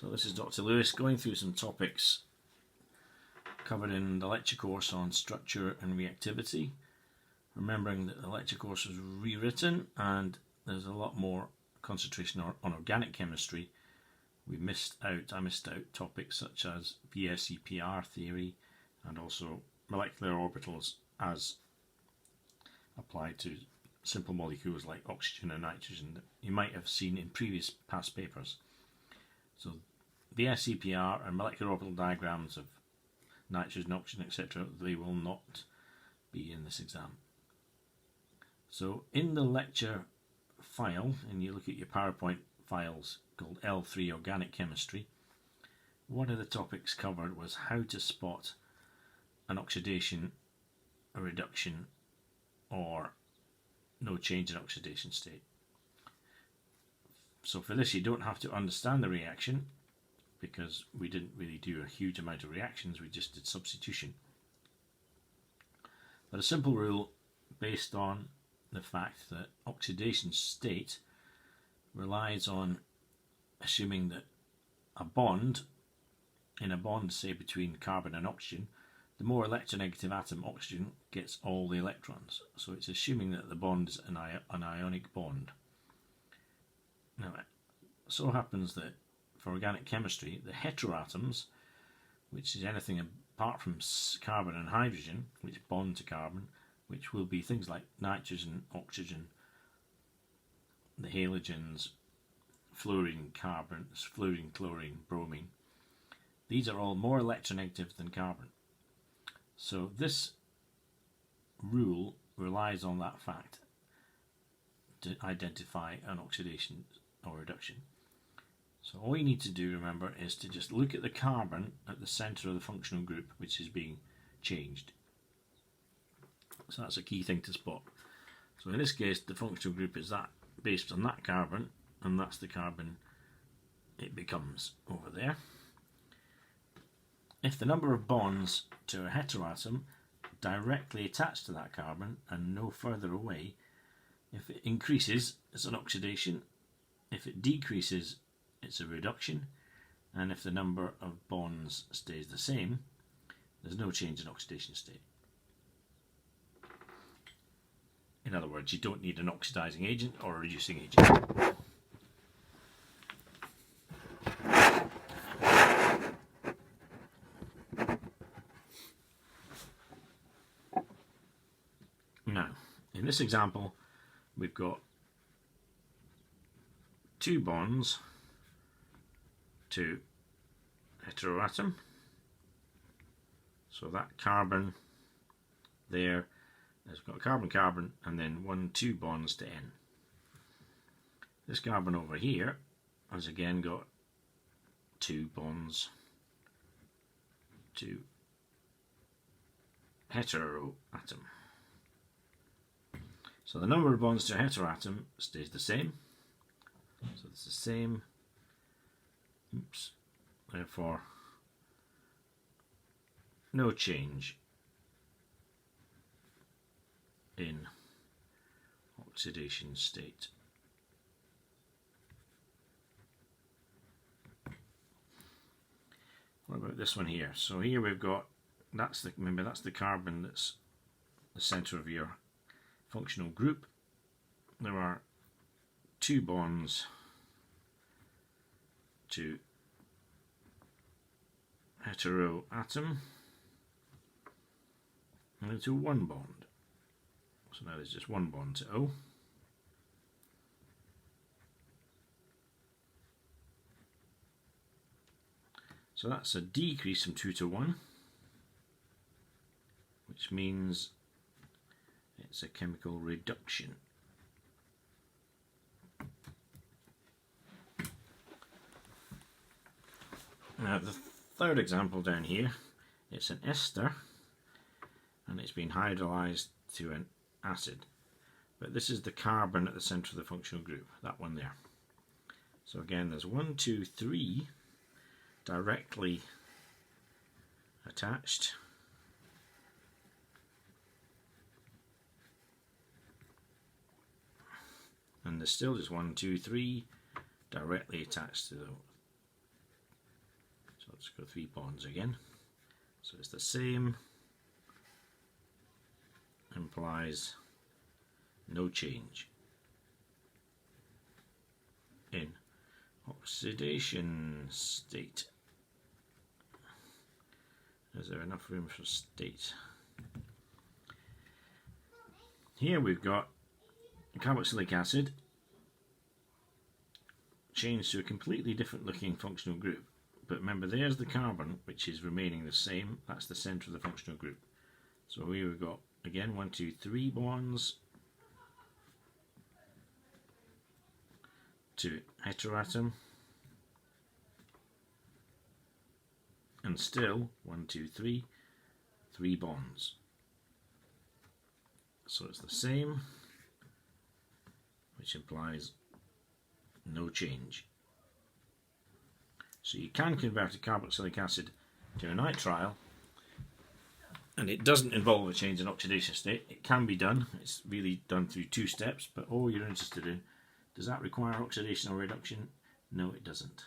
So this is Dr. Lewis going through some topics covered in the lecture course on structure and reactivity. Remembering that the lecture course was rewritten and there's a lot more concentration on organic chemistry. I missed out topics such as VSEPR theory and also molecular orbitals as applied to simple molecules like oxygen and nitrogen that you might have seen in previous past papers. So VSEPR and molecular orbital diagrams of nitrogen, oxygen, etc., they will not be in this exam. So in the lecture file, and you look at your PowerPoint files called L3 Organic Chemistry, one of the topics covered was how to spot an oxidation, a reduction, or no change in oxidation state. So for this you don't have to understand the reaction because we didn't really do a huge amount of reactions, we just did substitution. But a simple rule based on the fact that oxidation state relies on assuming that a bond, in a bond say between carbon and oxygen, the more electronegative atom, oxygen, gets all the electrons. So it's assuming that the bond is an ionic bond. Now it so happens that for organic chemistry, the heteroatoms, which is anything apart from carbon and hydrogen, which bond to carbon, which will be things like nitrogen, oxygen, the halogens, fluorine, carbon, fluorine, chlorine, bromine. These are all more electronegative than carbon. So this rule relies on that fact to identify an oxidation or reduction. So all you need to do, remember, is to just look at the carbon at the centre of the functional group which is being changed. So that's a key thing to spot. So in this case the functional group is that based on that carbon, and that's the carbon it becomes over there. If the number of bonds to a heteroatom directly attached to that carbon and no further away, if it increases, it's an oxidation. If it decreases, it's a reduction. And if the number of bonds stays the same, there's no change in oxidation state. In other words, you don't need an oxidizing agent or a reducing agent. Now, in this example, we've got two bonds to heteroatom. So that carbon there has got carbon-carbon and then two bonds to N. This carbon over here has again got two bonds to heteroatom. So the number of bonds to a heteroatom stays the same. So it's the same. Oops. Therefore, no change in oxidation state. What about this one here? So here we've got, remember that's the carbon that's the centre of your functional group. There are two bonds to heteroatom and to one bond. So now there's just one bond to O. So that's a decrease from 2 to 1, which means it's a chemical reduction. Now the third example down here, it's an ester and it's been hydrolyzed to an acid. But this is the carbon at the centre of the functional group, that one there. So again there's 1, 2, 3 directly attached. And there's still just 1, 2, 3 directly attached to Let's go 3 bonds again. So it's the same, implies no change in oxidation state. Is there enough room for state? Here we've got carboxylic acid changed to a completely different looking functional group. But remember, there's the carbon which is remaining the same. That's the centre of the functional group. So here we've got, again, 1, 2, 3 bonds to heteroatom, and still 1, 2, 3, 3 bonds. So it's the same, which implies no change. So you can convert a carboxylic acid to a nitrile, and it doesn't involve a change in oxidation state. It can be done. It's really done through 2 steps, but all you're interested in, does that require oxidation or reduction? No, it doesn't.